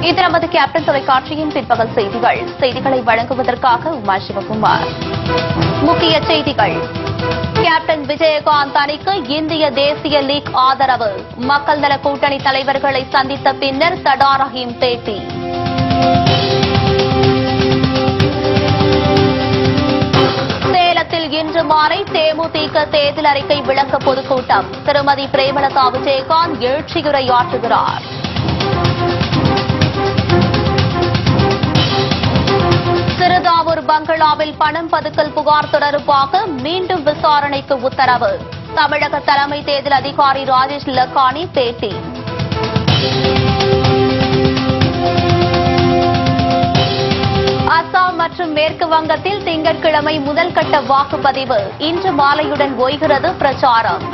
இது நமது கேப்டன் தொலைக்காட்சியின் பிற்பகல் செய்திகளை வழங்குவதற்காக உமா சிவகுமார். முக்கிய செய்திகள். கேப்டன் விஜயகாந்த் அணிக்கு இந்திய தேசிய லீக் ஆதரவு. மக்கள் நல கூட்டணி தலைவர்களை சந்தித்த பின்னர் தடா ரஹீம் பேட்டி. சேலத்தில் இன்று மாலை தேமுதிக தேர்தல் அறிக்கை விளக்க பொதுக்கூட்டம். திருமதி பிரேமலதா விஜயகாந்த் எழுச்சியுரையாற்றுகிறார். சிறுதாவூர் பங்களாவில் பணம் பதுக்கல் புகார் தொடர்பாக மீண்டும் விசாரணைக்கு உத்தரவு. தமிழக தலைமை தேர்தல் அதிகாரி ராஜேஷ் லக்கானி பேட்டி. அசாம் மற்றும் மேற்கு வங்கத்தில் திங்கட்கிழமை முதல் கட்ட வாக்குப்பதிவு. இன்று மாலையுடன் ஓய்கிறது பிரச்சாரம்.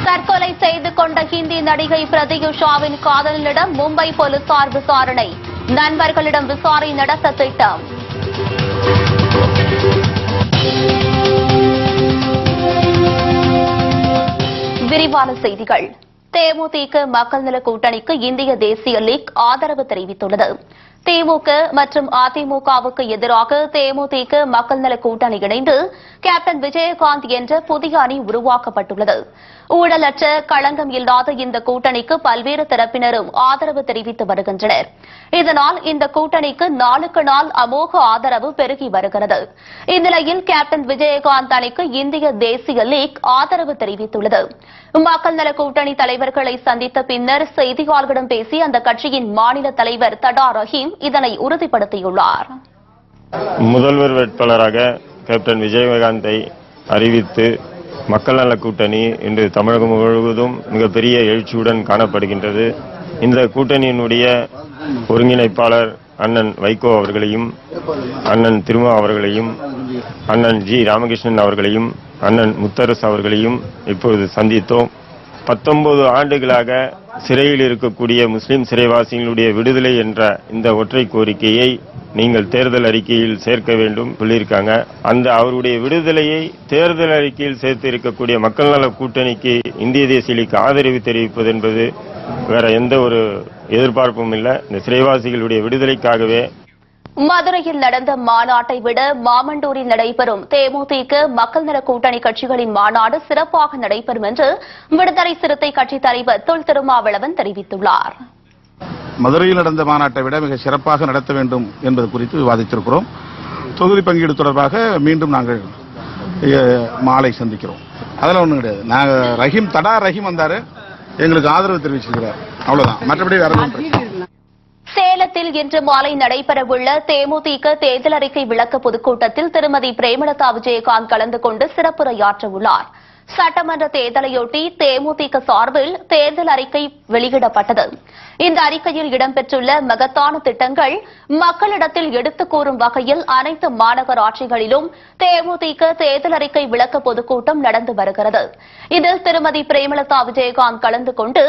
தற்கொலை செய்து கொண்ட ஹிந்தி நடிகை பிரதியுஷாவின் காதலனிடம் மும்பை போலீசார் விசாரணை. நண்பர்களிடம் விசாரணை நடத்த திட்டம். விரிவான செய்திகள். தேமுதிக மக்கள் நல கூட்டணிக்கு இந்திய தேசிய லீக் ஆதரவு தெரிவித்துள்ளது. திமுக மற்றும் அதிமுகவுக்கு எதிராக தேமுதிக மக்கள் நல கூட்டணி இணைந்து கேப்டன் விஜயகாந்த் என்ற புதிய அணி உருவாக்கப்பட்டுள்ளது. ஊழலற்ற களங்கம் இல்லாத இந்த கூட்டணிக்கு பல்வேறு தரப்பினரும் ஆதரவு தெரிவித்து வருகின்றனர். இதனால் இந்த கூட்டணிக்கு நாளுக்கு நாள் அமோக ஆதரவு பெருகி வருகிறது. இந்நிலையில் கேப்டன் விஜயகாந்த் அணிக்கு இந்திய தேசிய லீக் ஆதரவு தெரிவித்துள்ளது. மக்கள் நல கூட்டணி தலைவர்களை சந்தித்த பின்னர் செய்தியாளர்களிடம் பேசிய அந்த கட்சியின் மாநில தலைவர் தடா ரஹீம் இதனை உறுதிப்படுத்தியுள்ளார். முதல்வர் வேட்பாளராக கேப்டன் விஜயகாந்தை அறிவித்து மக்கள் நல கூட்டணி இன்று தமிழகம் முழுவதும் மிகப்பெரிய எழுச்சியுடன் காணப்படுகின்றது. இந்த கூட்டணியினுடைய ஒருங்கிணைப்பாளர் அண்ணன் வைகோ அவர்களையும், அண்ணன் திருமா அவர்களையும், அண்ணன் ஜி ராமகிருஷ்ணன் அவர்களையும், அண்ணன் முத்தரசு அவர்களையும் இப்பொழுது சந்தித்தோம். 19 ஆண்டுகளாக சிறையில் இருக்கக்கூடிய முஸ்லிம் சிறைவாசிகளுடைய விடுதலை என்ற இந்த ஒற்றை கோரிக்கையை நீங்கள் தேர்தல் அறிக்கையில் சேர்க்க வேண்டும் சொல்லியிருக்காங்க. அந்த அவருடைய விடுதலையை தேர்தல் அறிக்கையில் சேர்த்து இருக்கக்கூடிய மக்கள் நல கூட்டணிக்கு இந்திய தேசிய லீக் ஆதரவு தெரிவிப்பது என்பது வேற எந்த ஒரு எதிர்பார்ப்பும் இல்லை. இந்த சிறைவாசிகளுடைய விடுதலைக்காகவே. மதுரையில் நடந்த மாநாட்டை விட மாமண்டூரில் நடைபெறும் தேமுதிக மக்கள் நல கூட்டணி கட்சிகளின் மாநாடு சிறப்பாக நடைபெறும் என்று விடுதலை சிறுத்தை கட்சித் தலைவர் தொல் திருமாவளவன் தெரிவித்துள்ளார். மதுரையில் நடந்த மாநாட்டை விட மிக சிறப்பாக நடத்த வேண்டும் என்பது குறித்து விவாதித்திருக்கிறோம். தொகுதி பங்கீடு தொடர்பாக மீண்டும் நாங்கள் மாலை சந்திக்கிறோம். அதெல்லாம் ஒன்றும் கிடையாது. நாங்கள் தடா ரஹீம் வந்தாரு, எங்களுக்கு ஆதரவு தெரிவிச்சிருக்கிறார், அவ்வளவுதான். மற்றபடி வேற சேலத்தில் இன்று மாலை நடைபெறவுள்ள தேமுதிக தேர்தல் அறிக்கை விளக்க பொதுக்கூட்டத்தில் திருமதி பிரேமலதா விஜயகாந்த் கலந்து கொண்டு சிறப்புரையாற்ற உள்ளார். சட்டமன்ற தேர்தலையொட்டி தேமுதிக சார்பில் தேர்தல் அறிக்கை வெளியிடப்பட்டது. இந்த அறிக்கையில் இடம்பெற்றுள்ள மகத்தான திட்டங்கள் மக்களிடத்தில் எடுத்துக் கூறும் வகையில் அனைத்து மாநகராட்சிகளிலும் தேமுதிக தேர்தல் அறிக்கை விளக்க பொதுக்கூட்டம் நடந்து வருகிறது. இதில் திருமதி பிரேமலதா விஜயகாந்த் கலந்து கொண்டு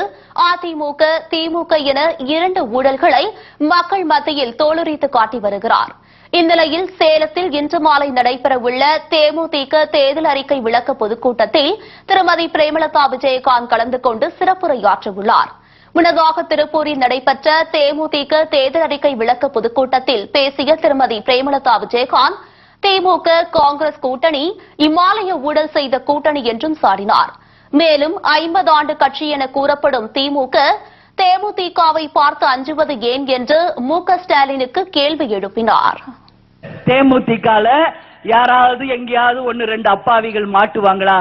அதிமுக, திமுக என 2 ஊழல்களை மக்கள் மத்தியில் தோலுரித்து காட்டி வருகிறார். இந்நிலையில் சேலத்தில் இன்று மாலை நடைபெறவுள்ள தேமுதிக தேர்தல் அறிக்கை விளக்க பொதுக்கூட்டத்தில் திருமதி பிரேமலதா விஜயகாந்த் கலந்து கொண்டு சிறப்புரையாற்றவுள்ளார். முன்னதாக திருப்பூரில் நடைபெற்ற தேமுதிக தேர்தல் அறிக்கை விளக்க பொதுக்கூட்டத்தில் பேசிய திருமதி பிரேமலதா விஜயகாந்த் திமுக காங்கிரஸ் கூட்டணி இமாலய ஊழல் செய்த கூட்டணி என்றும் சாடினார். மேலும் 50 ஆண்டு கட்சி என கூறப்படும் திமுக தேமுதிகவை பார்த்து அஞ்சுவது ஏன் என்று மு.க. ஸ்டாலினுக்கு கேள்வி எழுப்பினார். தேமுதிகல யாராவது எங்கேயாவது 1-2 அப்பாவிகள் மாட்டுவாங்களா?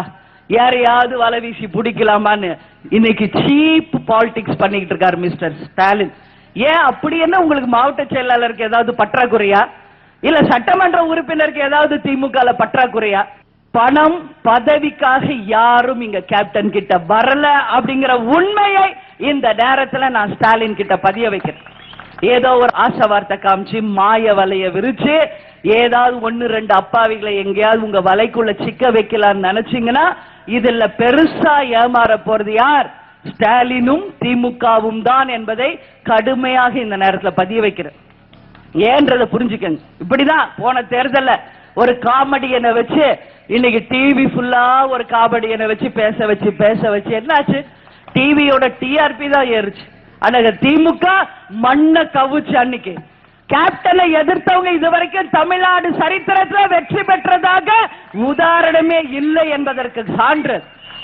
யாரையாவது வலை வீசி பிடிக்கலாமான்னு இன்னைக்கு சீப் பாலிடிக்ஸ் பண்ணிக்கிட்டு இருக்காரு மிஸ்டர் ஸ்டாலின். ஏன் அப்படி என்ன உங்களுக்கு மாவட்ட செயலாளருக்கு ஏதாவது பற்றாக்குறையா? இல்ல சட்டமன்ற உறுப்பினருக்கு ஏதாவது திமுக பற்றாக்குறையா? பணம் பதவிக்காக யாரும் இங்க கேப்டன் கிட்ட வரல அப்படிங்கிற உண்மையை இந்த நேரத்துல நான் ஸ்டாலின் கிட்ட பதிய வைக்கிறேன். ஏதோ ஒரு ஆசை வார்த்தை காமிச்சு மாய வலைய விரிச்சு ஏதாவது 1-2 அப்பாவிகளை எங்கேயாவது உங்க வலைக்குள்ள சிக்க வைக்கலாம்னு நினைச்சீங்கன்னா இதுல பெருசா ஏமாற போறது யார்? ஸ்டாலினும் திமுகவும் தான் என்பதை கடுமையாக இந்த நேரத்தில் பதிய வைக்கிறேன். ஏன்றதை புரிஞ்சுக்கங்க. இப்படிதான் போன தேர்தல்ல ஒரு காமெடியனை வச்சு இன்னைக்கு டிவி ஃபுல்லா ஒரு காமெடியனை வச்சு பேச வச்சு என்னாச்சு? டிவியோட டிஆர்பி தான் ஏறுச்சு. அன்னைக்கு திமுக மண்ணை கவுச்சு. அன்னைக்கு கேப்டனை எதிர்த்தவங்க இதுவரைக்கும் தமிழ்நாடு சரித்திரத்தில் வெற்றி பெற்றதாக உதாரணமே இல்லை என்பதற்கு சான்று.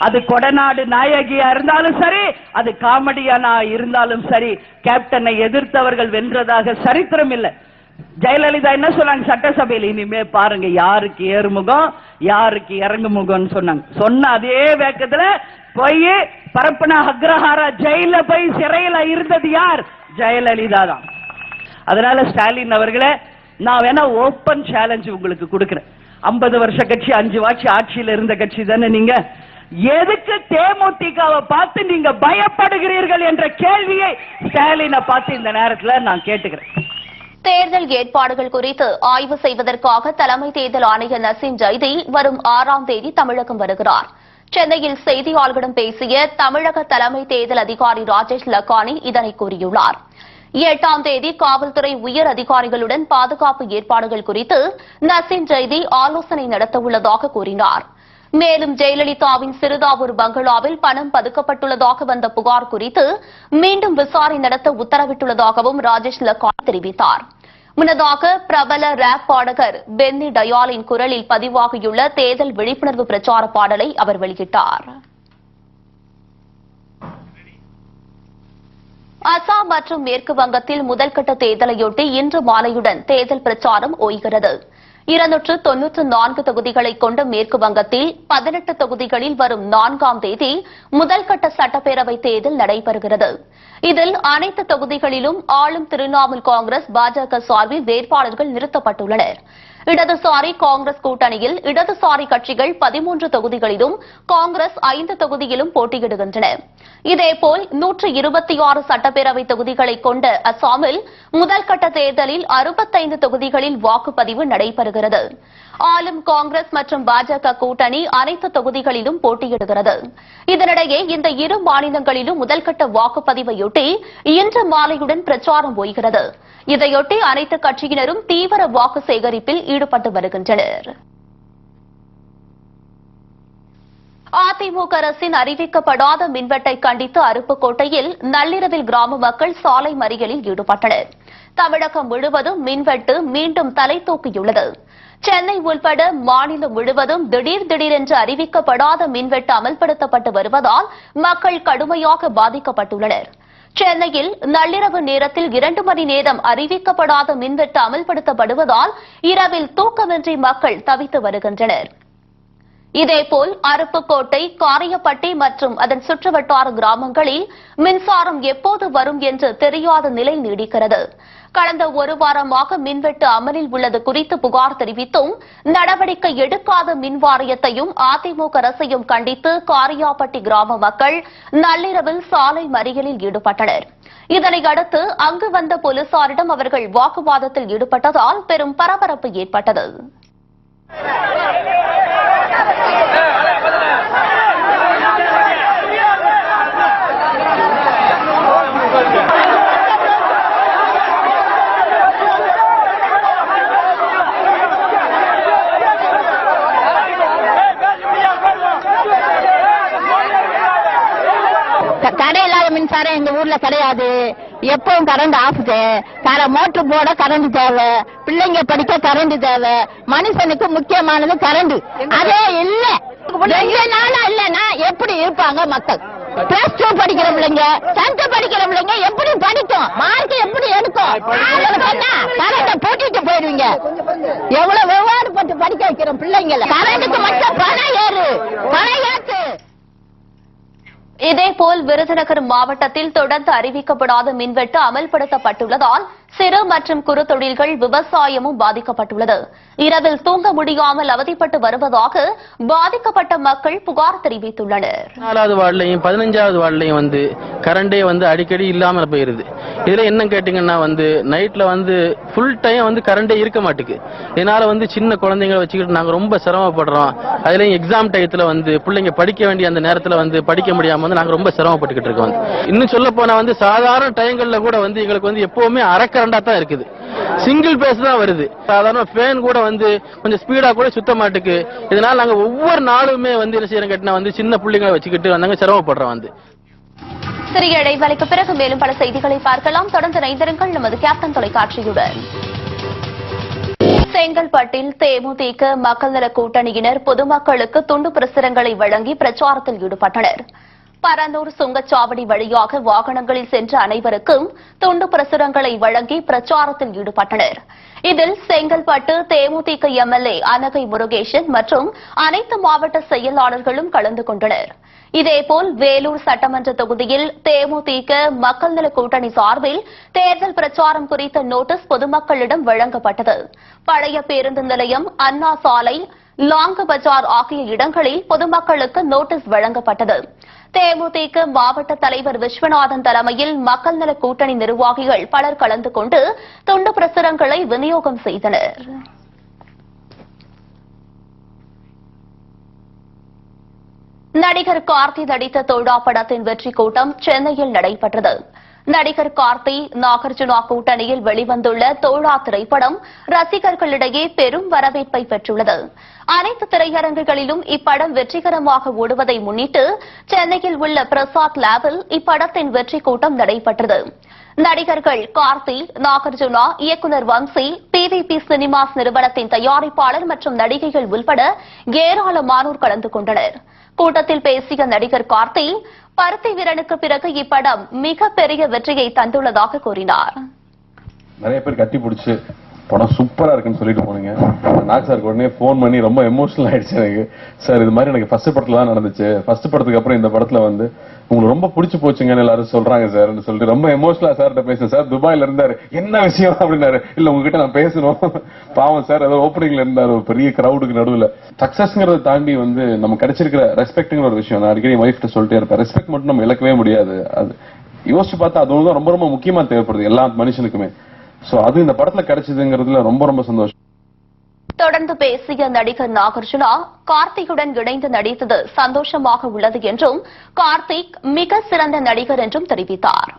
அது கொடநாடு நாயகியா இருந்தாலும் சரி, அது காமெடியானா இருந்தாலும் சரி, கேப்டனை எதிர்த்தவர்கள் வென்றதாக சரித்திரம் இல்லை. ஜெயலலிதா என்ன சொன்னாங்க சட்டசபையில்? இனிமே பாருங்க யாருக்கு ஏறுமுகம் யாருக்கு இறங்கு முகம்னு சொன்னாங்க. சொன்ன அதே வேகத்துல போய் பரப்பன அக்ரஹாரா ஜெயில போய் சிறையில இருந்தது யார்? ஜெயலலிதா தான். அதனால ஸ்டாலின் அவர்களே, நான் வேணா ஓபன் சேலஞ்ச் உங்களுக்கு கொடுக்கிறேன். 50 வருஷ கட்சி, 5 வாட்சி ஆட்சியில் இருந்த கட்சி தானே நீங்க. எதுக்கு தேமுதிகவை பார்த்து நீங்க பயப்படுகிறீர்கள் என்ற கேள்வியை ஸ்டாலினை பார்த்து இந்த நேரத்தில் நான் கேட்டுக்கிறேன். தேர்தல் ஏற்பாடுகள் குறித்து ஆய்வு செய்வதற்காக தலைமை தேர்தல் ஆணையர் நசீம் ஜைதி வரும் 6ஆம் தேதி தமிழகம் வருகிறார். சென்னையில் செய்தியாளர்களிடம் பேசிய தமிழக தலைமை தேர்தல் அதிகாரி ராஜேஷ் லக்கானி இதனை கூறியுள்ளார். 8ஆம் தேதி காவல்துறை உயர் அதிகாரிகளுடன் பாதுகாப்பு ஏற்பாடுகள் குறித்து நசீம் ஜைதி ஆலோசனை நடத்தவுள்ளதாக கூறினார். மேலும் ஜெயலலிதாவின் சிறுதாவூர் பங்களாவில் பணம் பதுக்கப்பட்டுள்ளதாக வந்த புகார் குறித்து மீண்டும் விசாரணை நடத்த உத்தரவிட்டுள்ளதாகவும் ராஜேஷ் லக்கானி தெரிவித்தார். முன்னதாக பிரபல ராப் பாடகர் பென்னி டயாலின் குரலில் பதிவாகியுள்ள தேர்தல் விழிப்புணர்வு பிரச்சார பாடலை அவர் வெளியிட்டார். அசாம் மற்றும் மேற்கு வங்கத்தில் முதல்கட்ட தேர்தலையொட்டி இன்று மாலையுடன் தேர்தல் பிரச்சாரம் ஓய்கிறது. 294 தொகுதிகளை கொண்ட மேற்கு வங்கத்தில் 18 தொகுதிகளில் வரும் 4ஆம் தேதி முதல்கட்ட சட்டப்பேரவை தேர்தல் நடைபெறுகிறது. இதில் அனைத்து தொகுதிகளிலும் ஆளும் திரிணாமுல் காங்கிரஸ் பாஜக சார்பில் வேட்பாளர்கள் நிறுத்தப்பட்டுள்ளனர். இடதுசாரி காங்கிரஸ் கூட்டணியில் இடதுசாரி கட்சிகள் 13 தொகுதிகளிலும் காங்கிரஸ் 5 தொகுதியிலும் போட்டியிடுகின்றன. இதேபோல் 126 சட்டப்பேரவை தொகுதிகளை கொண்ட அசாமில் முதல்கட்ட தேர்தலில் 65 தொகுதிகளில் வாக்குப்பதிவு நடைபெறுகிறது. ஆளும் காங்கிரஸ் மற்றும் பாஜக கூட்டணி அனைத்து தொகுதிகளிலும் போட்டியிடுகிறது. இதனிடையே இந்த இரு மாநிலங்களிலும் முதல்கட்ட வாக்குப்பதிவையொட்டி இன்று மாலையுடன் பிரச்சாரம் ஓய்கிறது. இதையொட்டி அனைத்து கட்சியினரும் தீவிர வாக்கு சேகரிப்பில் ஈடுபட்டு வருகின்றனர். அதிமுக அரசின் அறிவிக்கப்படாத மின்வெட்டை கண்டித்து அருப்புக்கோட்டையில் நள்ளிரவில் கிராம மக்கள் சாலை மறியலில் ஈடுபட்டனர். தமிழகம் முழுவதும் மின்வெட்டு மீண்டும் தலை தூக்கியுள்ளது. சென்னை உள்பட மாநிலம் முழுவதும் திடீரென்று அறிவிக்கப்படாத மின்வெட்டு அமல்படுத்தப்பட்டு வருவதால் மக்கள் கடுமையாக பாதிக்கப்பட்டுள்ளனர். சென்னையில் நள்ளிரவு நேரத்தில் 2 மணி நேரம் அறிவிக்கப்படாத மின்வெட்டு அமல்படுத்தப்படுவதால் இரவில் தூக்கமின்றி மக்கள் தவித்து வருகின்றனர். இதேபோல் அருப்புக்கோட்டை, காரியப்பட்டி மற்றும் அதன் சுற்றுவட்டார கிராமங்களில் மின்சாரம் எப்போது வரும் என்று தெரியாத நிலை நீடிக்கிறது. கடந்த 1 வாரமாக மின்வெட்டு அமலில் உள்ளது குறித்து புகார் தெரிவித்தும் நடவடிக்கை எடுக்காத மின் வாரியத்தையும் அதிமுக அரசையும் கண்டித்து காரியாப்பட்டி கிராம மக்கள் நள்ளிரவில் சாலை மறியலில் ஈடுபட்டனர். இதனையடுத்து அங்கு வந்த போலீசாரிடம் அவர்கள் வாக்குவாதத்தில் ஈடுபட்டதால் பெரும் பரபரப்பு ஏற்பட்டது. கடை இல்லாத மின்சாரம் எங்க ஊர்ல கிடையாது. எப்பவும் கரண்ட் ஆஃப். மோட்டர் போட கரண்ட் தேவை, பிள்ளைங்க படிக்க கரண்ட் தேவை, மனுஷனுக்கு முக்கியமானது கரண்ட். அதே இல்ல 2 நாளா இல்லன்னா எப்படி இருப்பாங்க மக்கள்? +2 படிக்கிற பிள்ளைங்க, 10th படிக்கிற பிள்ளைங்க எப்படி படிக்கும்? மார்க் எப்படி எடுக்கும்? கரண்ட போட்டிட்டு போயிடுவீங்க. எவ்வளவு விவகாரம் பட்டு படிக்க வைக்கிறோம் பிள்ளைங்கள. கரண்ட்டுக்கு மட்டும் பணம் ஏறு, பணம் ஏற்று. இதேபோல் விருதுநகர் மாவட்டத்தில் தொடர்ந்து அறிவிக்கப்படாத மின்வெட்டு அமல்படுத்தப்பட்டுள்ளதால் சிறு மற்றும் குறு தொழில்கள், விவசாயமும் பாதிக்கப்பட்டுள்ளது. இரவில் தூங்க முடியாமல் அவதிப்பட்டு வருவதாக பாதிக்கப்பட்ட மக்கள் புகார் தெரிவித்துள்ளனர். 4வது வார்டுலையும் 15வது வார்டுலையும் கரண்டே அடிக்கடி இல்லாம போயிருது. இதுல என்ன கேட்டீங்கன்னா நைட்ல ஃபுல் டைம் கரண்டே இருக்க மாட்டேங்குது. இதனால சின்ன குழந்தைங்களை வச்சுக்கிட்டு நாங்க ரொம்ப சிரமப்படுறோம். அதுலயும் எக்ஸாம் டயத்துல பிள்ளைங்க படிக்க வேண்டிய அந்த நேரத்துல படிக்க முடியாம நாங்க ரொம்ப சிரமப்பட்டுக்கிட்டு இருக்கோம். இன்னும் சொல்ல போனா சாதாரண டைங்கள்ல கூட எங்களுக்கு எப்பவுமே அரைக்கரண்டா தான் இருக்குது. சிங்கிள் பேஸ் தான் வருது. சாதாரண ஃபேன் கூட கொஞ்சம் ஸ்பீடா கூட சுத்த மாட்டுக்கு. இதனால நாங்க ஒவ்வொரு நாளுமே என்ன செய்யறோம் கேட்டா சின்ன பிள்ளைங்களை வச்சுக்கிட்டு சிரமப்படுறோம். சிறிய இடைவேளைக்கு பிறகு மேலும் பல செய்திகளை பார்க்கலாம். தொடர்ந்து இணைந்திருங்கள் நமது கேப்டன் தொலைக்காட்சியுடன். செங்கல்பட்டில் தேமுதிக மக்கள் நல கூட்டணியினர் பொதுமக்களுக்கு துண்டு பிரசுரங்களை வழங்கி பிரச்சாரத்தில் ஈடுபட்டனர். பரந்தூர் சுங்கச்சாவடி வழியாக வாகனங்களில் சென்ற அனைவருக்கும் துண்டு பிரசுரங்களை வழங்கி பிரச்சாரத்தில் ஈடுபட்டனர். இதில் செங்கல்பட்டு தேமுதிக எம்எல்ஏ அனகை முருகேசன் மற்றும் அனைத்து மாவட்ட செயலாளர்களும் கலந்து கொண்டனர். இதேபோல் வேலூர் சட்டமன்ற தொகுதியில் தேமுதிக மக்கள் நல கூட்டணி சார்பில் தேர்தல் பிரச்சாரம் குறித்த நோட்டீஸ் பொதுமக்களிடம் வழங்கப்பட்டது. பழைய பேருந்து நிலையம், அண்ணா சாலை, லாங்கு பஜார் ஆகிய இடங்களில் பொதுமக்களுக்கு நோட்டீஸ் வழங்கப்பட்டது. தேமுதிக மாவட்ட தலைவர் விஸ்வநாதன் தலைமையில் மக்கள் நல கூட்டணி நிர்வாகிகள் பலர் கலந்து கொண்டு துண்டு பிரசுரங்களை விநியோகம் செய்தனர். நடிகர் கார்த்தி நடித்த தோழா படத்தின் வெற்றி கூட்டம் சென்னையில் நடைபெற்றது. நடிகர் கார்த்தி, நாகார்ஜுனா கூட்டணியில் வெளிவந்துள்ள தோழா திரைப்படம் ரசிகர்களிடையே பெரும் வரவேற்பை பெற்றுள்ளது. அனைத்து திரையரங்குகளிலும் இப்படம் வெற்றிகரமாக ஓடுவதை முன்னிட்டு சென்னையில் உள்ள பிரசாத் லேபில் இப்படத்தின் வெற்றி கூட்டம் நடைபெற்றது. நடிகர்கள் கார்த்தி, நாகார்ஜுனா, இயக்குநர் வம்சி, பிவிபி சினிமாஸ் நிறுவனத்தின் தயாரிப்பாளர் மற்றும் நடிகைகள் உள்பட ஏராளமானோர் கலந்து கொண்டனர். கூட்டத்தில் பேசிய நடிகர் கார்த்தி, பருத்தி வீரனுக்கு பிறகு இப்படம் மிகப்பெரிய வெற்றியை தந்துள்ளதாக கூறினார். நிறைய பேர் கட்டி பிடிச்சு படம் சூப்பரா இருக்குன்னு சொல்லிட்டு போனீங்க. நாக் சார் உடனே போன் பண்ணி ரொம்ப எமோஷனல் ஆயிடுச்சு எனக்கு. சார் இது மாதிரி எனக்கு ஃபர்ஸ்ட் படத்துல தான் நடந்துச்சு. ஃபர்ஸ்ட் படத்துக்கு அப்புறம் இந்த படத்துல உங்களுக்கு ரொம்ப பிடிச்சு போச்சுங்கன்னு எல்லாரும் சொல்றாங்க சார் சொல்லிட்டு ரொம்ப எமோஷனலா சார்கிட்ட பேசுறேன். சார் துபாயில இருந்தாரு. என்ன விஷயம் அப்படின்னாரு. இல்ல உங்ககிட்ட நான் பேசணும். பாவம் சார் ஏதோ ஓப்பனிங்ல இருந்தாரு ஒரு பெரிய கிரௌடுக்கு நடுவுல. சக்சஸ்ங்கிறத தாண்டி நம்ம கிடைச்சிருக்கிற ரெஸ்பெக்ட்ங்கிற ஒரு விஷயம். நான் அடிக்கடி வைஃப்ட்ட சொல்லிட்டே இருப்பேன். ரெஸ்பெக்ட் மட்டும் நம்ம இழக்கவே முடியாது. அது யோசிச்சு பார்த்தா அது ஒண்ணுதான் ரொம்ப ரொம்ப முக்கியமா தேவைப்படுது எல்லா மனுஷனுக்குமே. சோ அது இந்த படத்துல கிடைச்சதுங்கிறதுல ரொம்ப ரொம்ப சந்தோஷம். தொடர்ந்து பேசிய நடிகர் நாகார்ஜுனா, கார்த்திக்குடன் இணைந்து நடித்தது சந்தோஷமாக உள்ளது என்றும் கார்த்திக் மிக சிறந்த நடிகர் என்றும் தெரிவித்தார்.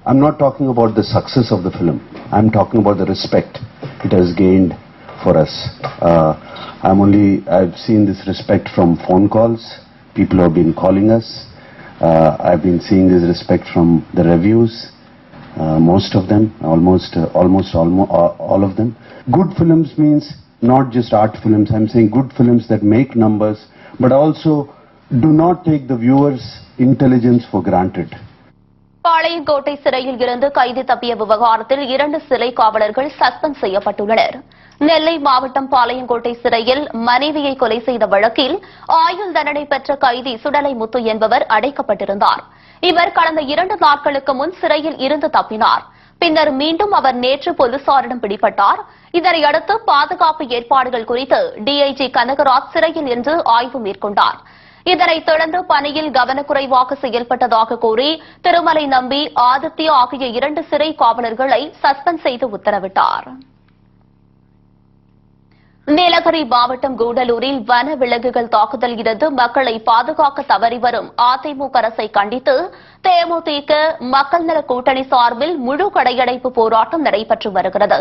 I'm not talking about the success of the film. I'm talking about the respect it has gained for us. I've seen this respect from phone calls. People have been calling us. I've been seeing this respect from the reviews. Most of them, almost all of them. Good films means not just art films. I'm saying good films that make numbers, but also do not take the viewer's intelligence for granted. Palayamkottai சிறையில் இருந்து கைது தப்பிய விவகாரத்தில் 2 சிறை காவலர்கள் suspend செய்யப்பட்டுள்ளனர். நெல்லை மாவட்டம் பாளையங்கோட்டை சிறையில் மனைவியை கொலை செய்த வழக்கில் ஆயுள் தண்டனை பெற்ற கைதி சுடலை முத்து என்பவர் அடைக்கப்பட்டிருந்தார். இவர் கடந்த 2 நாட்களுக்கு முன் சிறையில் இருந்து தப்பினார். பின்னர் மீண்டும் அவர் நேற்று போலீசாரிடம் பிடிபட்டார். இதனையடுத்து பாதுகாப்பு ஏற்பாடுகள் குறித்து டிஐஜி கனகராஜ் சிறையில் இருந்து ஆய்வு மேற்கொண்டார். இதனைத் தொடர்ந்து பணியில் கவனக்குறைவாக செயல்பட்டதாக கூறி திருமலை நம்பி, ஆதித்யா ஆகிய 2 சிறை காவலர்களை சஸ்பெண்ட் செய்து உத்தரவிட்டார். நீலகிரி மாவட்டம் கூடலூரில் வன விலங்குகள் தாக்குதல் இருந்து மக்களை பாதுகாக்க தவறி வரும் அதிமுக அரசை கண்டித்து தேமுதிக மக்கள் நல கூட்டணி சார்பில் முழு கடையடைப்பு போராட்டம் நடைபெற்று வருகிறது.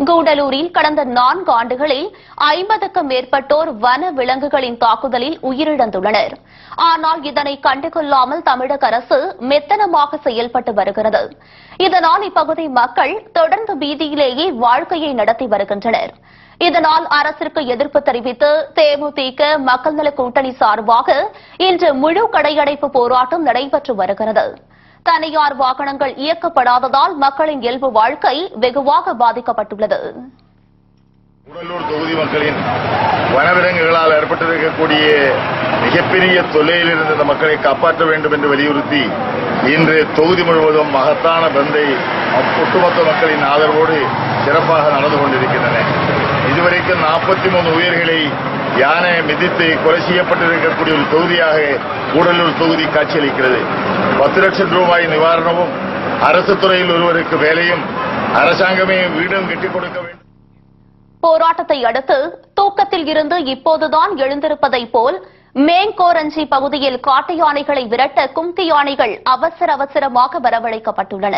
கூடலூரில் கடந்த 4 ஆண்டுகளில் 50க்கும் மேற்பட்டோர் வன விலங்குகளின் தாக்குதலில் உயிரிழந்துள்ளனர். ஆனால் இதனை கண்டுகொள்ளாமல் தமிழக அரசு மெத்தனமாக செயல்பட்டு வருகிறது. இதனால் இப்பகுதி மக்கள் தொடர்ந்து பீதியிலேயே வாழ்க்கையை நடத்தி வருகின்றனர். இதனால் அரசிற்கு எதிர்ப்பு தெரிவித்து தேமுதிக மக்கள் நல கூட்டணி சார்பாக இன்று முழு கடையடைப்பு போராட்டம் நடைபெற்று வருகிறது. தனியார் வாகனங்கள் இயக்கப்படாததால் மக்களின் இயல்பு வாழ்க்கை வெகுவாக பாதிக்கப்பட்டுள்ளது. கூடலூர் தொகுதி மக்களின் வனவிலங்குகளால் ஏற்பட்டிருக்கக்கூடிய மிகப்பெரிய தொல்லையிலிருந்து இந்த மக்களை காப்பாற்ற வேண்டும் என்று வலியுறுத்தி இன்று தொகுதி முழுவதும் மகத்தான பந்தை ஒட்டுமொத்த மக்களின் ஆதரவோடு சிறப்பாக நடந்து கொண்டிருக்கின்றன. இதுவரைக்கும் 43 உயிர்களை யானை மிதித்து கொலை செய்யப்பட்டிருக்கக்கூடிய ஒரு தொகுதியாக கூடலூர் தொகுதி காட்சியளிக்கிறது. 10 லட்சம் ரூபாய் நிவாரணமும், அரசு துறையில் ஒருவருக்கு வேலையும், அரசாங்கமே வீடும் கட்டிக் கொடுக்க வேண்டும். போராட்டத்தை அடுத்து தூக்கத்தில் இருந்து இப்போதுதான் எழுந்திருப்பதை போல் மேங்கோரஞ்சி பகுதியில் காட்டு யானைகளை விரட்ட கும்கி யானைகள் அவசரமாக வரவழைக்கப்பட்டுள்ளன.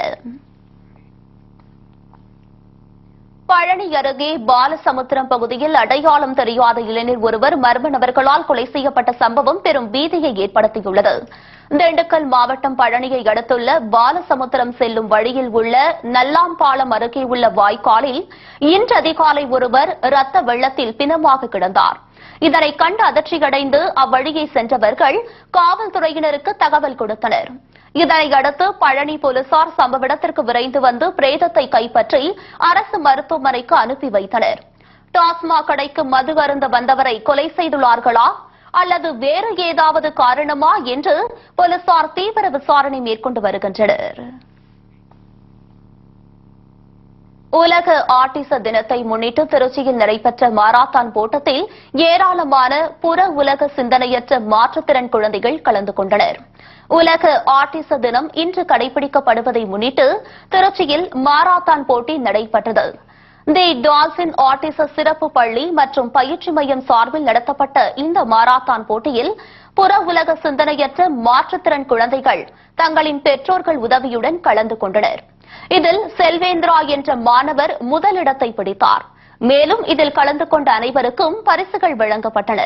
பழனி அருகே பாலசமுத்திரம் பகுதியில் அடையாளம் தெரியாத இளைஞர் ஒருவர் மர்ம நபர்களால் கொலை செய்யப்பட்ட சம்பவம் பெரும் பீதியை ஏற்படுத்தியுள்ளது. திண்டுக்கல் மாவட்டம் பழனியை அடுத்துள்ள பாலசமுத்திரம் செல்லும் வழியில் உள்ள நல்லாம்பாலம் அருகே உள்ள வாய்க்காலில் இன்று அதிகாலை ஒருவர் இரத்த வெள்ளத்தில் பிணமாக கிடந்தார். இதனை கண்டு அதிர்ச்சியடைந்து அவ்வழியை சென்றவர்கள் காவல்துறையினருக்கு தகவல் கொடுத்தனர். இதனை அடுத்து பழனி போலீசார் சம்பவ இடத்திற்கு விரைந்து வந்து பிரேதத்தை கைப்பற்றி அரசு மருத்துவமனைக்கு அனுப்பி வைத்தனர். டாஸ்மாக் கடைக்கு மது அருந்த வந்தவரை கொலை செய்துள்ளார்களா அல்லது வேறு ஏதாவது காரணமா என்று போலீசார் தீவிர விசாரணை மேற்கொண்டு வருகின்றனர். உலக ஆட்டிச தினத்தை முன்னிட்டு திருச்சியில் நடைபெற்ற மாரத்தான் போட்டத்தில் ஏராளமான புற உலக சிந்தனையற்ற மாற்றுத்திறன் குழந்தைகள் கலந்து கொண்டனர். உலக ஆட்டிச தினம் இன்று கடைபிடிக்கப்படுவதை முன்னிட்டு திருச்சியில் மாரத்தான் போட்டி நடைபெற்றது. தி டால்பின் ஆட்டிச சிறப்பு பள்ளி மற்றும் பயிற்சி மையம் சார்பில் நடத்தப்பட்ட இந்த மாரத்தான் போட்டியில் புற உலக சிந்தனையற்ற மாற்றுத்திறன் குழந்தைகள் தங்களின் பெற்றோர்கள் உதவியுடன் கலந்து கொண்டனர். இதில் செல்வேந்திரா என்ற மாணவர் முதலிடத்தை பிடித்தார். மேலும் இதில் கலந்து கொண்ட அனைவருக்கும் பரிசுகள் வழங்கப்பட்டன.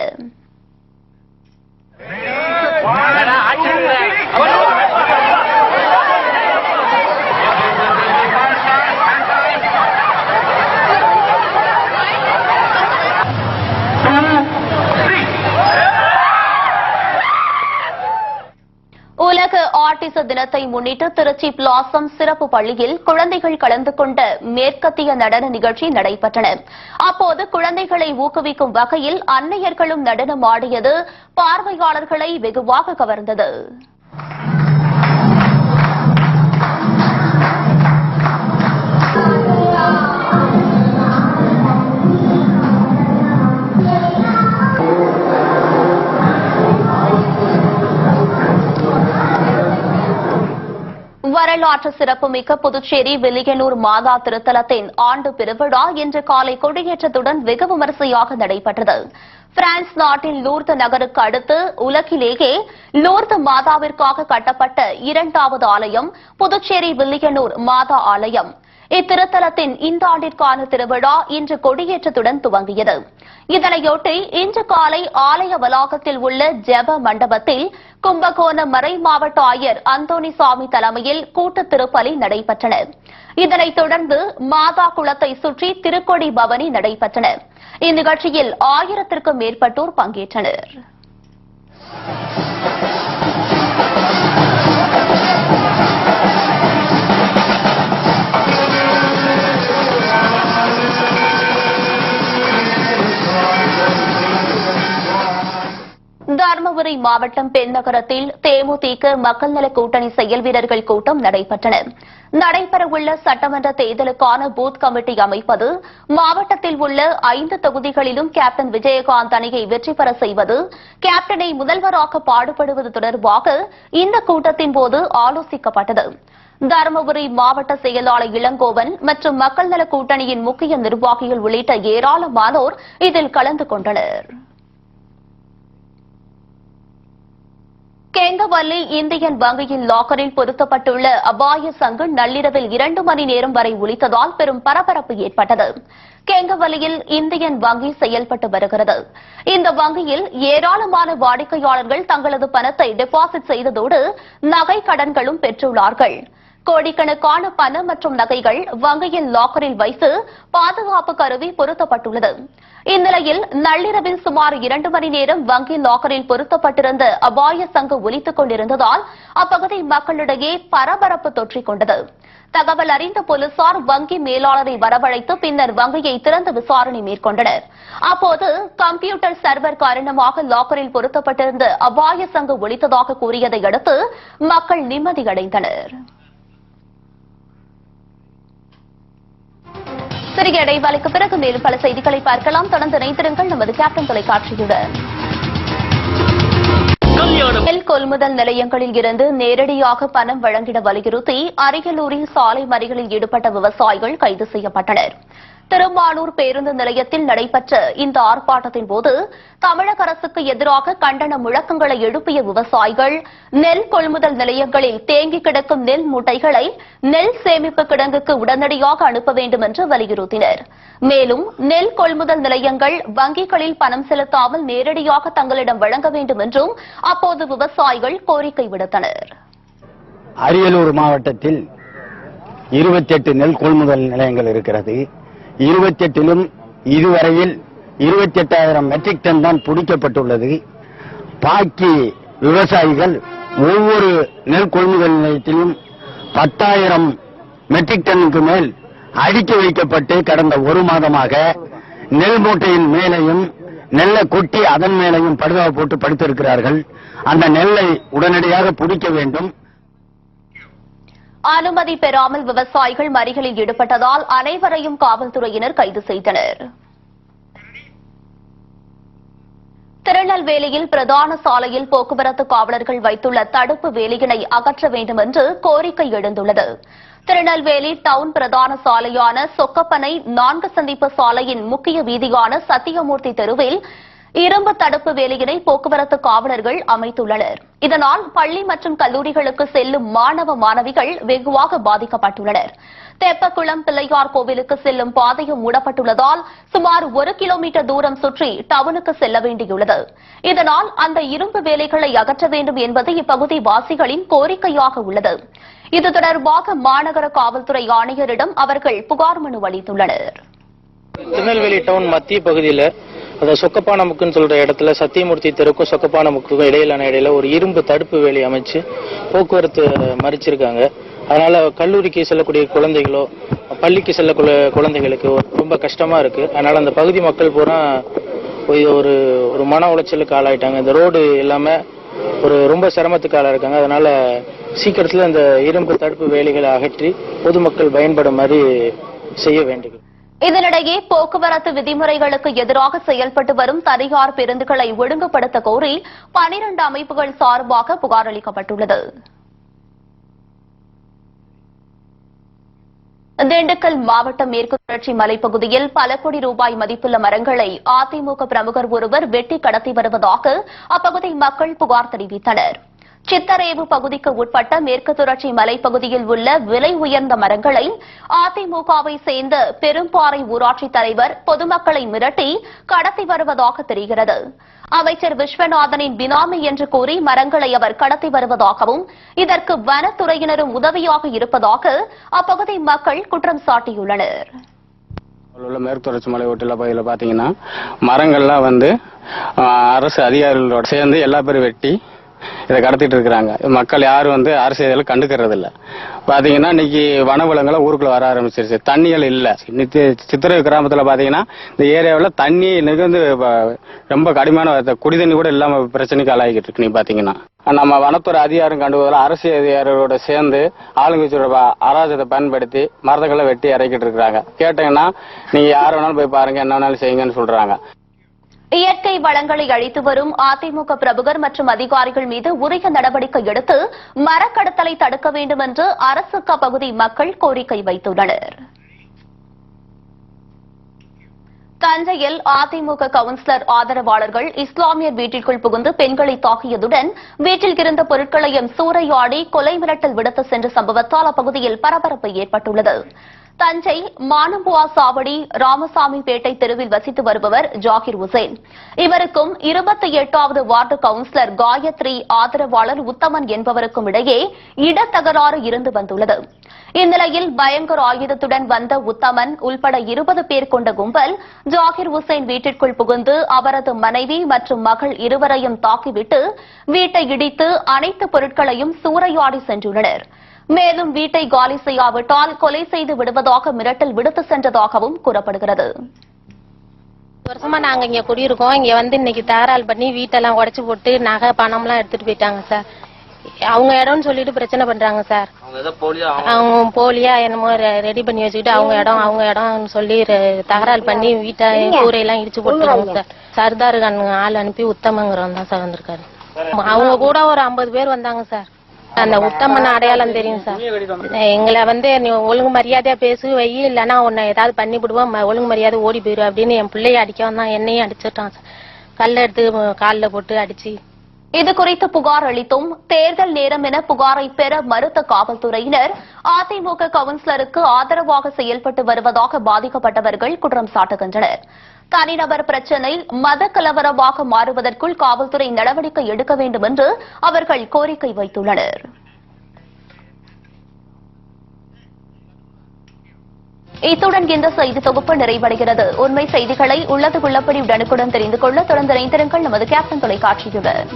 உலக ஆட்டிச தினத்தை முன்னிட்டு திருச்சி பிளாசம் சிறப்பு பள்ளியில் குழந்தைகள் கலந்து கொண்ட மேற்கத்திய நடன நிகழ்ச்சி நடைபெற்றன. அப்போது குழந்தைகளை ஊக்குவிக்கும் வகையில் அன்னையர்களும் நடனம் ஆடியது பார்வையாளர்களை வெகுவாக கவர்ந்தது. வரலாற்று சிறப்புமிக்க புதுச்சேரி வில்லியனூர் மாதா திருத்தலத்தின் ஆண்டு பெருவிழா இன்று காலை கொடியேற்றத்துடன் வெகு விமரிசையாக நடைபெற்றது. பிரான்ஸ் நாட்டின் லூர்து நகருக்கு அடுத்து உலகிலேயே லூர்து மாதாவிற்காக கட்டப்பட்ட 2வது ஆலயம் புதுச்சேரி வில்லியனூர் மாதா ஆலயம். இத்திருத்தலத்தின் இந்த ஆண்டிற்கான திருவிழா இன்று கொடியேற்றத்துடன் துவங்கியது. இதனையொட்டி இன்று காலை ஆலய வளாகத்தில் உள்ள ஜெப மண்டபத்தில் கும்பகோணம் மறை மாவட்ட ஆயர் அந்தோணிசாமி தலைமையில் கூட்டு திருப்பலி நடைபெற்றன. இதனைத் தொடர்ந்து மாதா குளத்தை சுற்றி திருக்கொடி பவனி நடைபெற்றன. இந்நிகழ்ச்சியில் 1000க்கும் மேற்பட்டோர் பங்கேற்றனர். தருமபுரி மாவட்டம் பெண்ணகரத்தில் தேமுதிக மக்கள் நல கூட்டணி செயல் வீரர்கள் கூட்டம் நடைபெற்றன. நடைபெறவுள்ள சட்டமன்ற தேர்தலுக்கான பூத் கமிட்டி அமைப்பது, மாவட்டத்தில் உள்ள 5 தொகுதிகளிலும் கேப்டன் விஜயகாந்த் அணியை வெற்றி பெற செய்வது, கேப்டனை முதல்வராக பாடுபடுவது தொடர்பாக இந்த கூட்டத்தின் போது ஆலோசிக்கப்பட்டது. தருமபுரி மாவட்ட செயலாளர் இளங்கோவன் மற்றும் மக்கள் நல கூட்டணியின் முக்கிய நிர்வாகிகள் உள்ளிட்ட ஏராளமானோர் இதில் கலந்து கொண்டனர். கெங்கவல்லி இந்தியன் வங்கியின் லாக்கரில் பொருத்தப்பட்டுள்ள அபாய சங்கு நள்ளிரவில் 2 மணி நேரம் வரை ஒலித்ததால் பெரும் பரபரப்பு ஏற்பட்டது. கெங்கவல்லியில் இந்தியன் வங்கி செயல்பட்டு வருகிறது. இந்த வங்கியில் ஏராளமான வாடிக்கையாளர்கள் தங்களது பணத்தை டெபாசிட் செய்ததோடு நகை கடன்களும் பெற்றுள்ளார்கள். கோடிக்கணக்கான பணம் மற்றும் நகைகள் வங்கியின் லாக்கரில் வைத்து பாதுகாப்பு கருவி பொருத்தப்பட்டுள்ளது. இந்நிலையில் நள்ளிரவில் சுமார் 2 மணி நேரம் வங்கி லாக்கரில் பொருத்தப்பட்டிருந்த அபாய சங்கு ஒலித்துக் கொண்டிருந்ததால் அப்பகுதி மக்களிடையே பரபரப்பு தொற்றிக் கொண்டது. தகவல் அறிந்த போலீசார் வங்கி மேலாளரை வரவழைத்து பின்னர் வங்கியை திறந்து விசாரணை மேற்கொண்டனர். அப்போது கம்ப்யூட்டர் சர்வர் காரணமாக லாக்கரில் பொருத்தப்பட்டிருந்த அபாய சங்கு ஒலித்ததாக கூறியதை அடுத்து மக்கள் நிம்மதியடைந்தனர். சிறிய இடைவேளைக்கு பிறகு மேலும் பல செய்திகளை பார்க்கலாம். தொடர்ந்து இணைந்திருங்கள் நமது கேப்டன் தொலைக்காட்சியுடன். நெல் கொள்முதல் நிலையங்களில் இருந்து நேரடியாக பணம் வழங்கிட வலியுறுத்தி அரியலூரில் சாலை மறியலில் ஈடுபட்ட விவசாயிகள் கைது செய்யப்பட்டனர். திருமானூர் பேருந்து நிலையத்தில் நடைபெற்ற இந்த ஆர்ப்பாட்டத்தின் போது தமிழக அரசுக்கு எதிராக கண்டன முழக்கங்களை எழுப்பிய விவசாயிகள் நெல் கொள்முதல் நிலையங்களில் தேங்கி கிடக்கும் நெல் மூட்டைகளை நெல் சேமிப்பு கிடங்குக்கு உடனடியாக அனுப்ப வேண்டும் என்று வலியுறுத்தினர். மேலும் நெல் கொள்முதல் நிலையங்கள் வங்கிகளில் பணம் செலுத்தாமல் நேரடியாக தங்களிடம் வழங்க வேண்டும் என்றும் அப்போது விவசாயிகள் கோரிக்கை விடுத்தனர். அரியலூர் மாவட்டத்தில் 28 நெல் கொள்முதல் நிலையங்கள் இருக்கிறது. 28லும் இதுவரையில் 28,000 மெட்ரிக் டன் தான் பிடிக்கப்பட்டுள்ளது. பாக்கி விவசாயிகள் ஒவ்வொரு நெல் கொள்முதல் நிலையத்திலும் 10,000 மெட்ரிக் டன்னுக்கு மேல் அடுக்கி வைக்கப்பட்டு கடந்த ஒரு மாதமாக நெல் மூட்டையின் மேலையும் நெல்லை கொட்டி அதன் மேலையும் படுதா போட்டு படுத்திருக்கிறார்கள். அந்த நெல்லை உடனடியாக பிடிக்க வேண்டும். அனுமதி பெறாமல் விவசாயிகள் மறியலில் ஈடுபட்டதால் அனைவரையும் காவல்துறையினர் கைது செய்தனர். திருநெல்வேலியில் பிரதான சாலையில் போக்குவரத்து காவலர்கள் வைத்துள்ள தடுப்பு வேலியினை அகற்ற வேண்டும் என்று கோரிக்கை எழுந்துள்ளது. திருநெல்வேலி டவுன் பிரதான சாலையான சொக்கப்பனை 4 சந்திப்பு சாலையின் முக்கிய வீதியான சத்தியமூர்த்தி தெருவில் இரும்பு தடுப்பு வேலியினை போக்குவரத்து காவலர்கள் அமைத்துள்ளனர். இதனால் பள்ளி மற்றும் கல்லூரிகளுக்கு செல்லும் மாணவ மாணவிகள் வெகுவாக பாதிக்கப்பட்டுள்ளனர். தெப்பக்குளம் பிள்ளையார் கோவிலுக்கு செல்லும் பாதையும் மூடப்பட்டுள்ளதால் சுமார் 1 கிலோமீட்டர் தூரம் சுற்றி டவுனுக்கு செல்ல வேண்டியுள்ளது. இதனால் அந்த இரும்பு வேலைகளை அகற்ற வேண்டும் என்பது இப்பகுதி வாசிகளின் கோரிக்கையாக உள்ளது. இது தொடர்பாக மாநகர காவல்துறை ஆணையரிடம் அவர்கள் புகார் மனு அளித்துள்ளனர். திருநெல்வேலி டவுன் மத்திய பகுதியில் அந்த சொக்கப்பானமுக்குன்னு சொல்ற இடத்துல சத்தியமூர்த்தி தெருக்கும் சொக்கப்பானமுக்கும் இடையில ஒரு இரும்பு தடுப்பு வேலி அமைச்சு போக்குவரத்து மறிச்சிருக்காங்க. அதனால கல்லூரிக்கு செல்லக்கூடிய குழந்தைகளோ பள்ளிக்கு செல்லக்கூடிய குழந்தைகளுக்கு ரொம்ப கஷ்டமா இருக்கு. அதனால அந்த பகுதி மக்கள் பூரா ஒரு மன உளைச்சலுக்கு ஆளாயிட்டாங்க. இந்த ரோடு எல்லாமே ரொம்ப சிரமத்துக்கு ஆளா இருக்காங்க. அதனால சீக்கிரத்துல இந்த இரும்பு தடுப்பு வேலிகளை அகற்றி பொதுமக்கள் பயன்படும் மாதிரி செய்ய வேண்டும். இதனிடையே போக்குவரத்து விதிமுறைகளுக்கு எதிராக செயல்பட்டு வரும் தனியார் பேருந்துகளை ஒழுங்குபடுத்த கோரி 12 அமைப்புகள் சார்பாக புகார் அளிக்கப்பட்டுள்ளது. திண்டுக்கல் மாவட்டம் மேற்கு தொடர்ச்சி மலைப்பகுதியில் பல கோடி ரூபாய் மதிப்புள்ள மரங்களை அதிமுக பிரமுகர் ஒருவர் வெட்டி கடத்தி வருவதாக அப்பகுதி மக்கள் புகார் தெரிவித்தனர். சித்தரேவு பகுதிக்கு உட்பட்ட மேற்கு தொடர்ச்சி மலைப்பகுதியில் உள்ள விலை உயர்ந்த மரங்களை அதிமுகவை சேர்ந்த பெரும்பாறை ஊராட்சி தலைவர் பொதுமக்களை மிரட்டி கடத்தி வருவதாக தெரிகிறது. அமைச்சர் விஸ்வநாதனின் பினாமி என்று கூறி மரங்களை அவர் கடத்தி வருவதாகவும் இதற்கு வனத்துறையினரும் உதவியாக இருப்பதாக அப்பகுதி மக்கள் குற்றம் சாட்டியுள்ளனர். மேற்கு தொடர்ச்சி மலை ஒட்டில பகுதியில் பாத்தீங்கன்னா மரங்கள்லாம் அரசு அதிகாரிகளோட சேர்ந்து எல்லா பேரும் வெட்டி இதை கடத்திட்டு இருக்கிறாங்க. மக்கள் யாரும் அரசு இதில் கண்டுக்கிறது இல்லை. பாத்தீங்கன்னா இன்னைக்கு வனவிலங்குகளை ஊருக்குள்ள வர ஆரம்பிச்சிருச்சு. தண்ணிகள் இல்ல. சித்திரவு கிராமத்துல பாத்தீங்கன்னா இந்த ஏரியாவில் தண்ணி ரொம்ப கடுமையான குடிதண்ணி கூட இல்லாம பிரச்சனைக்கு ஆளாகிட்டு இருக்கு. நீ பாத்தீங்கன்னா நம்ம வனத்துறை அதிகாரம் கண்டுவதில் அரசு அதிகாரிகளோட சேர்ந்து ஆளுங்கட்சியோட அராஜகத்தை பயன்படுத்தி மரங்களை வெட்டி இறக்கிட்டு இருக்கிறாங்க. கேட்டீங்கன்னா நீங்க யார் வேணாலும் போய் பாருங்க, என்ன வேணாலும் செய்யுங்கன்னு சொல்றாங்க. இயற்கை வளங்களை அழித்து வரும் அதிமுக பிரமுகர் மற்றும் அதிகாரிகள் மீது உரிய நடவடிக்கை எடுத்து மரக்கடத்தலை தடுக்க வேண்டும் என்று அரசுக்கு அப்பகுதி மக்கள் கோரிக்கை வைத்துள்ளனர். தஞ்சையில் அதிமுக கவுன்சிலர் ஆதரவாளர்கள் இஸ்லாமியர் வீட்டிற்குள் புகுந்து பெண்களை தாக்கியதுடன் வீட்டில் இருந்த பொருட்களையும் சூறையாடி கொலை மிரட்டல் விடுத்து சென்ற சம்பவத்தால் அப்பகுதியில் பரபரப்பு ஏற்பட்டுள்ளது. தஞ்சை மானம்புவா சாவடி ராமசாமிபேட்டை தெருவில் வசித்து வருபவர் ஜாகிர் உசேன். இவருக்கும் 28வது வார்டு கவுன்சிலர் காயத்ரி ஆதரவாளர் உத்தமன் என்பவருக்கும் இடையே இடத்தகராறு இருந்து வந்துள்ளது. இந்நிலையில் பயங்கர ஆயுதத்துடன் வந்த உத்தமன் உள்பட 20 பேர் கொண்ட கும்பல் ஜாகிர் உசேன் வீட்டிற்குள் புகுந்து அவரது மனைவி மற்றும் மகள் இருவரையும் தாக்கிவிட்டு வீட்டை இடித்து அனைத்து பொருட்களையும் சூறையாடி சென்றுள்ளனர். மேலும் வீட்டை காலி செய்யாவிட்டால் கொலை செய்து விடுவதாக மிரட்டல் விடுத்து சென்றதாகவும் கூறப்படுகிறது. வருஷமா நாங்க இங்க குடியிருக்கோம். இங்க வந்து இன்னைக்கு தகராறு பண்ணி வீட்டெல்லாம் உடைச்சு போட்டு நகை பணம்லாம் எடுத்துட்டு போயிட்டாங்க சார். அவங்க இடம்னு சொல்லிட்டு பிரச்சனை பண்றாங்க சார். அவங்க போலியா என்னமோ ரெடி பண்ணி வச்சுக்கிட்டு அவங்க இடம்னு சொல்லி தகராறு பண்ணி வீட்டை கூரையெல்லாம் இடிச்சு போட்டுருக்காங்க சார். சர்தார் கான் ஆள் அனுப்பி உத்தமங்கிறவன் தான் சார் வந்திருக்காரு. அவங்க கூட ஒரு 50 பேர் வந்தாங்க சார். அந்த உத்தமன் அடையாளம் தெரியும் சார். எங்களை வந்து நீ ஒழுங்கு மரியாதையா பேசு வை, இல்லைன்னா உன்னை ஏதாவது பண்ணி விடுவோம், ஒழுங்கு மரியாதை ஓடி போயிடும் அப்படின்னு என் பிள்ளைய அடிக்க வந்தான். என்னையும் அடிச்சிட்டான் சார். கல்ல எடுத்து காலில் போட்டு அடிச்சு. இது குறித்து புகார் அளித்தும் தேர்தல் நேரம் என புகாரை பெற மறுத்த காவல்துறையினர் அதிமுக கவுன்சிலருக்கு ஆதரவாக செயல்பட்டு வருவதாக பாதிக்கப்பட்டவர்கள் குற்றம் சாட்டுகின்றனர். தனிநபர் பிரச்சினை மத கலவரமாக மாறுவதற்குள் காவல்துறை நடவடிக்கை எடுக்க வேண்டும் என்று அவர்கள் கோரிக்கை வைத்துள்ளனர். இத்துடன் இந்த செய்தி தொகுப்பு நிறைவடைகிறது. உண்மை செய்திகளை உள்ளது உள்ளபடி உடனுக்குடன் தெரிந்து கொள்ள தொடர்ந்து இணைந்திருங்கள் நமது கேப்டன் தொலைக்காட்சியுடன்.